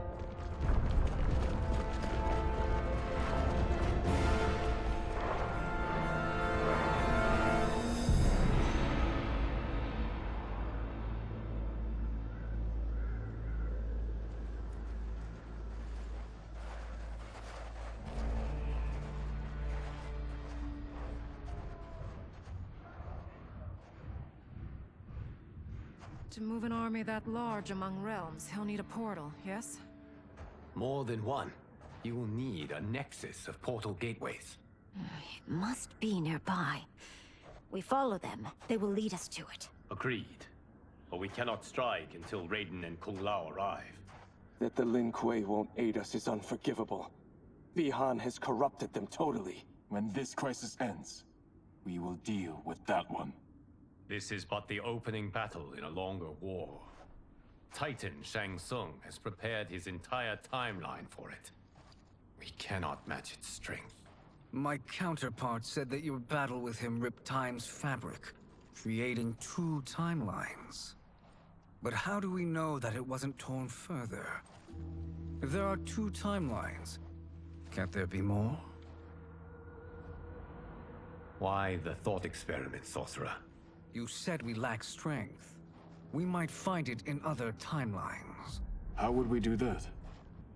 To move an army that large among realms, he'll need a portal, yes? More than one. You will need a nexus of portal gateways. It must be nearby. We follow them. They will lead us to it. Agreed. But we cannot strike until Raiden and Kung Lao arrive. That the Lin Kuei won't aid us is unforgivable. Bihan has corrupted them totally. When this crisis ends, we will deal with that one. This is but the opening battle in a longer war. Titan Shang Tsung has prepared his entire timeline for it. We cannot match its strength. My counterpart said that your battle with him ripped time's fabric, creating two timelines. But how do we know that it wasn't torn further? If there are two timelines, can't there be more? Why the thought experiment, sorcerer? You said we lack strength. We might find it in other timelines. How would we do that?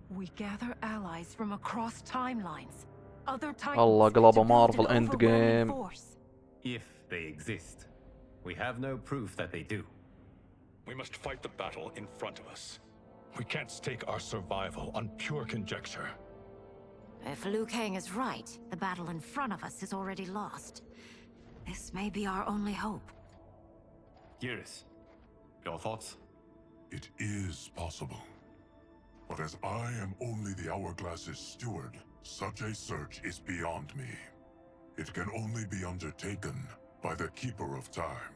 We gather allies from across timelines. Other الله titans قلبه to build مارفل an اند overwhelming جيم. force. If they exist. We have no proof that they do. We must fight the battle in front of us. We can't stake our survival on pure conjecture. If Liu Kang is right, the battle in front of us is already lost. This may be our only hope. Geras, your thoughts? It is possible. But as I am only the Hourglass's steward, such a search is beyond me. It can only be undertaken by the Keeper of Time.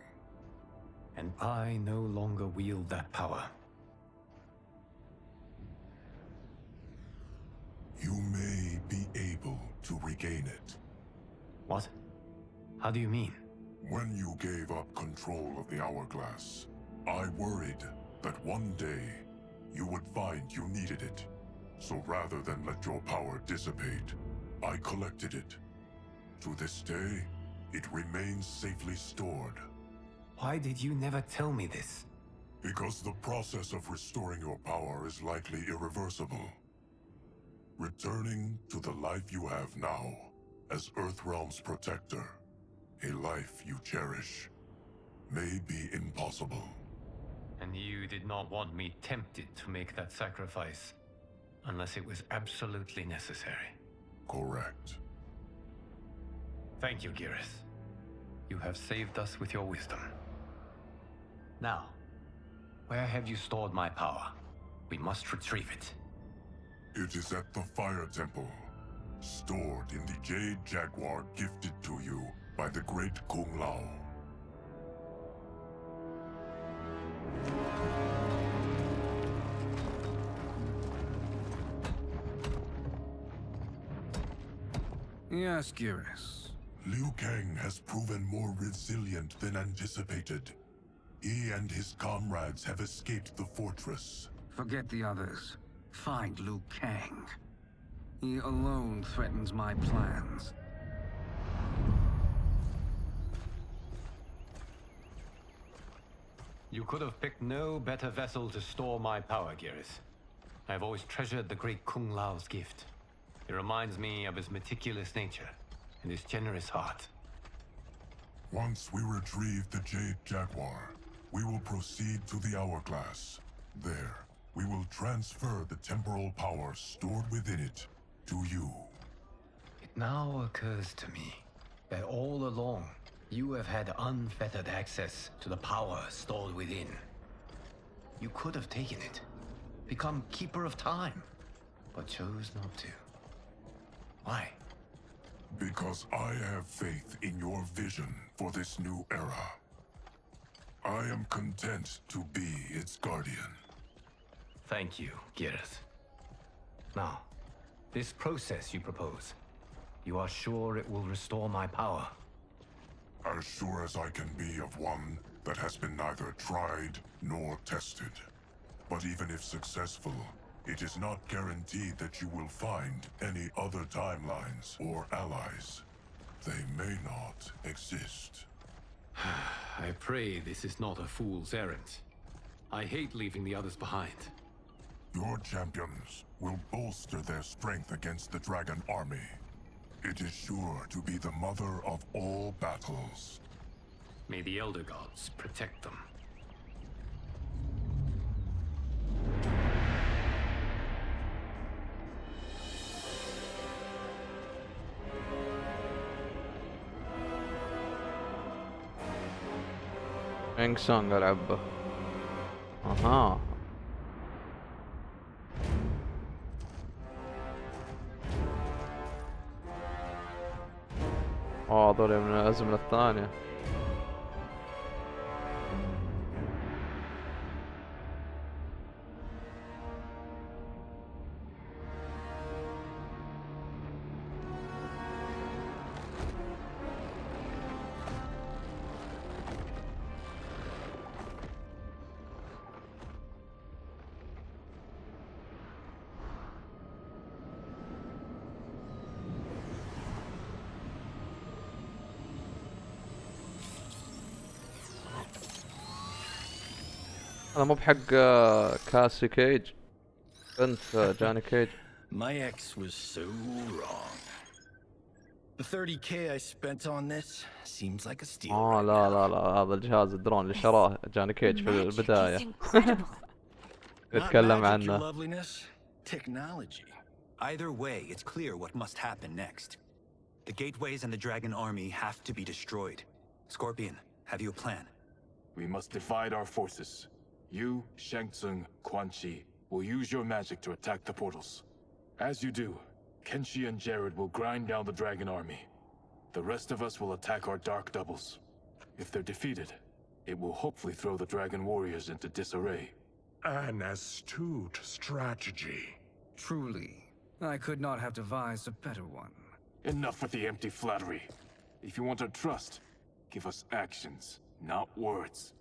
And I no longer wield that power. You may be able to regain it. What? How do you mean? When you gave up control of the Hourglass, I worried that one day you would find you needed it. So rather than let your power dissipate, I collected it. To this day, it remains safely stored. Why did you never tell me this? Because the process of restoring your power is likely irreversible. Returning to the life you have now, as Earthrealm's protector, a life you cherish, may be impossible. And you did not want me tempted to make that sacrifice, unless it was absolutely necessary. Correct. Thank you, Geras. You have saved us with your wisdom. Now, where have you stored my power? We must retrieve it. It is at the Fire Temple, stored in the Jade Jaguar gifted to you by the great Kung Lao. Yes, Geras. Liu Kang has proven more resilient than anticipated. He and his comrades have escaped the fortress. Forget the others. Find Liu Kang. He alone threatens my plans. You could have picked no better vessel to store my power, Geras. I have always treasured the great Kung Lao's gift. It reminds me of his meticulous nature and his generous heart. Once we retrieve the Jade Jaguar, we will proceed to the Hourglass. There, we will transfer the temporal power stored within it to you. It now occurs to me that all along, you have had unfettered access to the power stored within. You could have taken it, become Keeper of Time, but chose not to. Why? Because I have faith in your vision for this new era. I am content to be its guardian. Thank you, Geras. Now, this process you propose, you are sure it will restore my power? As sure as I can be of one that has been neither tried nor tested. But even if successful, it is not guaranteed that you will find any other timelines or allies. They may not exist. I pray this is not a fool's errand. I hate leaving the others behind. Your champions will bolster their strength against the Dragon Army. It is sure to be the mother of all battles. May the Elder Gods protect them. شانغ سونغ العبه. اها هذول من الأزمنة الثانية. هذا مو بحق كاسي كيج بنت جاني كيج. My ex was so wrong. The 30k I spent on this seems like a steal. لا هذا الجهاز الدرون اللي شراه جاني كيج في البداية. يتكلم عنه. Loveliness, technology. Either way, it's clear what must happen next. The gateways and the Dragon Army have to be destroyed. Scorpion, have you a plan? We must divide our forces. You, Shang Tsung, Quan Chi will use your magic to attack the portals. As you do, Kenshi and Jared will grind down the Dragon Army. The rest of us will attack our dark doubles. If they're defeated, it will hopefully throw the Dragon Warriors into disarray. An astute strategy. Truly, I could not have devised a better one. Enough with the empty flattery. If you want our trust, give us actions, not words.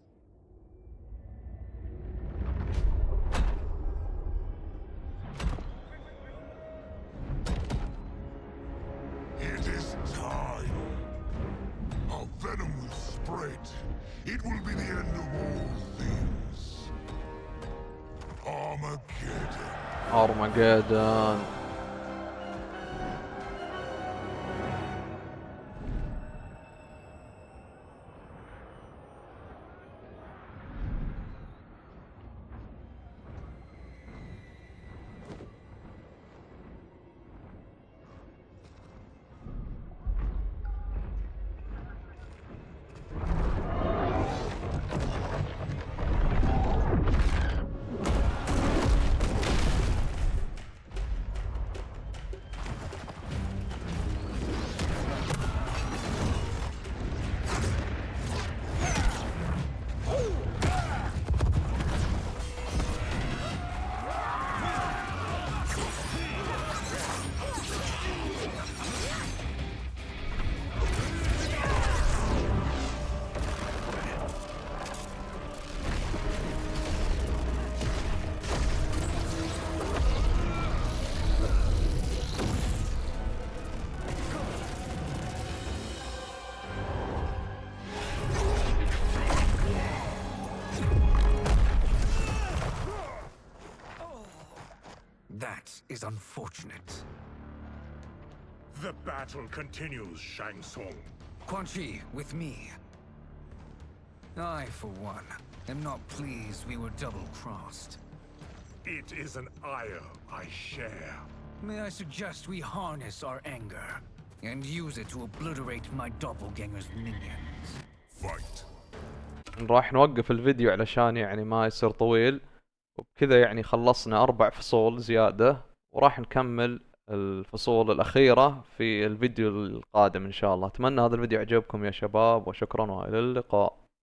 It is time. Our venom will spread. It will be the end of all things. Armageddon. is unfortunate. The battle continues, Shang Tsung. Quan Chi, with me. I, for one, am not pleased we were double-crossed. It is an ire I share. May I suggest we harness our anger and use it to obliterate my doppelganger's minions? Fight. راح نوقف الفيديو علشان يعني ما يصير طويل، وبكذا يعني خلصنا 4 فصول زيادة، وراح نكمل الفصول الأخيرة في الفيديو القادم إن شاء الله. أتمنى هذا الفيديو عجبكم يا شباب، وشكرا وإلى اللقاء.